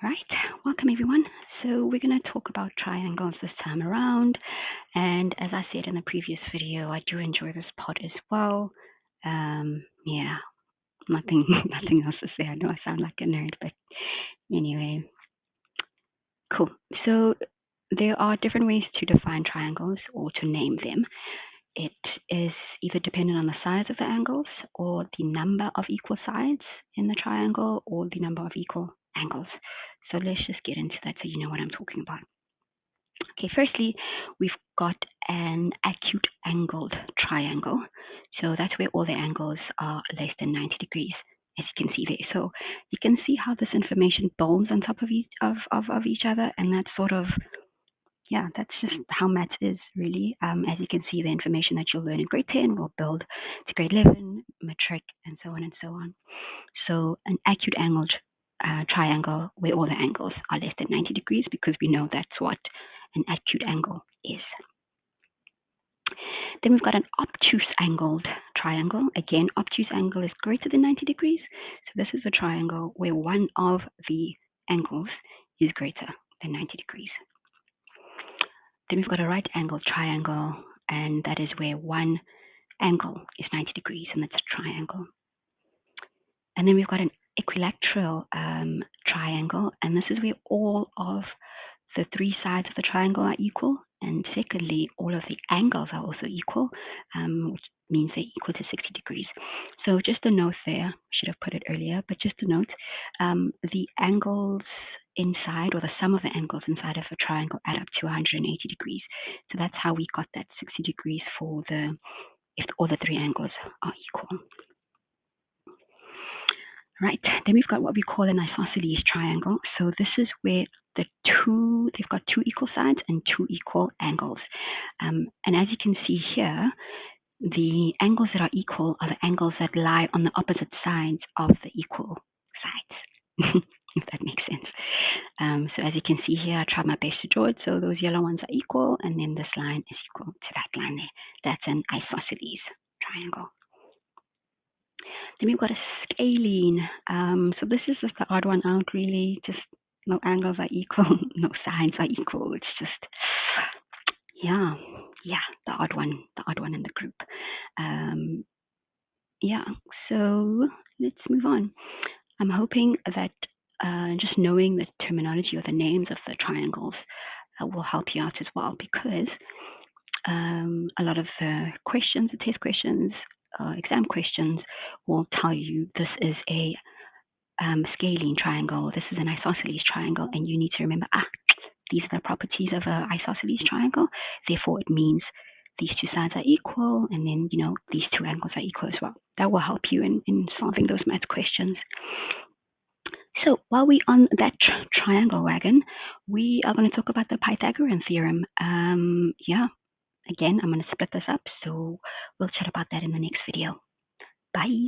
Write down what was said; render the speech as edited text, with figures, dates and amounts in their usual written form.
Right, welcome everyone. So we're going to talk about triangles this time around, and as I said in the previous video, I do enjoy this pod as well. Yeah, nothing, nothing else to say. I know I sound like a nerd, but anyway, cool. So there are different ways to define triangles or to name them. It is either dependent on the size of the angles or the number of equal sides in the triangle or the number of equal angles. So let's just get into that so you know what I'm talking about. Okay, firstly, we've got an acute angled triangle. So that's where all the angles are less than 90 degrees, as you can see there. So you can see how this information builds on top of each other, and that's sort of, yeah, that's just how maths is really. As you can see, the information that you'll learn in grade 10 will build to grade 11, matric, and so on and so on. So an acute angled triangle where all the angles are less than 90 degrees, because we know that's what an acute angle is. Then we've got an obtuse angled triangle. Again, obtuse angle is greater than 90 degrees. So this is a triangle where one of the angles is greater than 90 degrees. Then we've got a right angled triangle, and that is where one angle is 90 degrees, and that's a triangle. And then we've got an equilateral triangle, and this is where all of the three sides of the triangle are equal, and secondly, all of the angles are also equal, which means they're equal to 60 degrees. So just a note there, should have put it earlier, but just a note, the angles inside, or the sum of the angles inside of a triangle, add up to 180 degrees. So that's how we got that 60 degrees for if all the three angles are equal. Right, then we've got what we call an isosceles triangle. So this is where they've got two equal sides and two equal angles. And as you can see here, the angles that are equal are the angles that lie on the opposite sides of the equal sides, if that makes sense. So as you can see here, I tried my best to draw it. So those yellow ones are equal, and then this line is equal to that line there. That's an isosceles triangle. Then we've got a scalene. So this is just the odd one out, really. Just no angles are equal, no sides are equal. It's just, yeah, the odd one in the group. Yeah, so let's move on. I'm hoping that just knowing the terminology or the names of the triangles will help you out as well, because a lot of the questions, the test questions, exam questions will tell you this is a scalene triangle, this is an isosceles triangle, and you need to remember, these are the properties of an isosceles triangle, therefore it means these two sides are equal, and then, these two angles are equal as well. That will help you in solving those math questions. So while we're on that triangle wagon, we are going to talk about the Pythagorean theorem. Again, I'm going to split this up, so we'll chat about that in the next video. Bye.